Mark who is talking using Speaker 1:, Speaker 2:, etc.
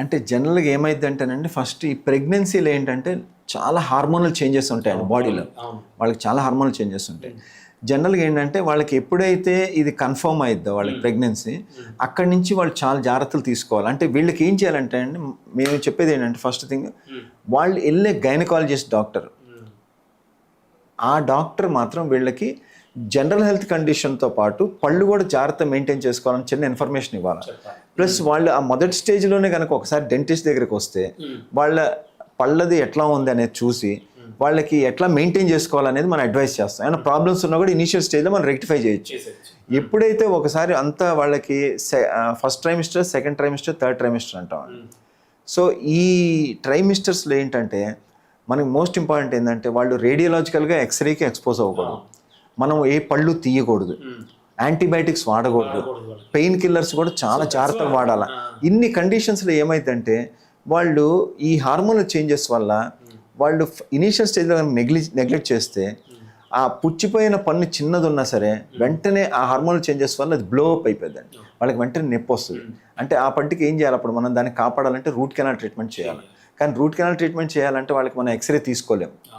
Speaker 1: అంటే జనరల్గా ఏమైంది అంటేనండి, ఫస్ట్ ఈ ప్రెగ్నెన్సీలో ఏంటంటే చాలా హార్మోనల్ చేంజెస్ ఉంటాయండి బాడీలో. వాళ్ళకి చాలా హార్మోనల్ చేంజెస్ ఉంటాయి. జనరల్గా ఏంటంటే వాళ్ళకి ఎప్పుడైతే ఇది కన్ఫర్మ్ అయిద్దో వాళ్ళకి ప్రెగ్నెన్సీ, అక్కడి నుంచి వాళ్ళు చాలా జాగ్రత్తలు తీసుకోవాలి. అంటే వీళ్ళకి ఏం చేయాలంటే అండి, మేము చెప్పేది ఏంటంటే ఫస్ట్ థింగ్, వాళ్ళు వెళ్ళే గైనకాలజిస్ట్ డాక్టర్, ఆ డాక్టర్ మాత్రం వీళ్ళకి జనరల్ హెల్త్ కండిషన్తో పాటు పళ్ళు కూడా జాగ్రత్త మెయింటైన్ చేసుకోవాలని చిన్న ఇన్ఫర్మేషన్ ఇవ్వాలి. ప్లస్ వాళ్ళు ఆ మొదటి స్టేజ్లోనే కనుక ఒకసారి డెంటిస్ట్ దగ్గరికి వస్తే వాళ్ళ పళ్ళది ఎట్లా ఉంది అనేది చూసి వాళ్ళకి ఎట్లా మెయింటైన్ చేసుకోవాలనేది మనం అడ్వైస్ చేస్తాం. ఏమైనా ప్రాబ్లమ్స్ ఉన్నా కూడా ఇనీషియల్ స్టేజ్లో మనం రెక్టిఫై చేయొచ్చు. ఎప్పుడైతే ఒకసారి అంతా వాళ్ళకి first trimester, second trimester, third trimester అంటాం. సో ఈ ట్రైమిస్టర్స్లో ఏంటంటే మనకి మోస్ట్ ఇంపార్టెంట్ ఏంటంటే వాళ్ళు రేడియోలాజికల్గా ఎక్స్రేకి ఎక్స్పోజ్ అవ్వకూడదు, మనం ఏ పళ్ళు తీయకూడదు, యాంటీబయాటిక్స్ వాడకూడదు, పెయిన్ కిల్లర్స్ కూడా చాలా జాగ్రత్తగా వాడాలి. ఇన్ని కండిషన్స్లో ఏమైందంటే వాళ్ళు ఈ హార్మోనల్ చేంజెస్ వల్ల వాళ్ళు ఇనీషియల్ స్టేజ్లో నెగ్లెక్ట్ చేస్తే ఆ పుచ్చిపోయిన పన్ను చిన్నది ఉన్నా సరే వెంటనే ఆ హార్మోనల్ చేంజెస్ వల్ల అది బ్లో అప్ అయిపోయిందండి. వాళ్ళకి వెంటనే నొప్పి వస్తుంది. అంటే ఆ పంటికి ఏం చేయాలి, అప్పుడు మనం దాన్ని కాపాడాలంటే రూట్ కెనాల్ ట్రీట్మెంట్ చేయాలి. కానీ రూట్ కెనాల్ ట్రీట్మెంట్ చేయాలంటే వాళ్ళకి మనం ఎక్స్రే తీసుకోలేము.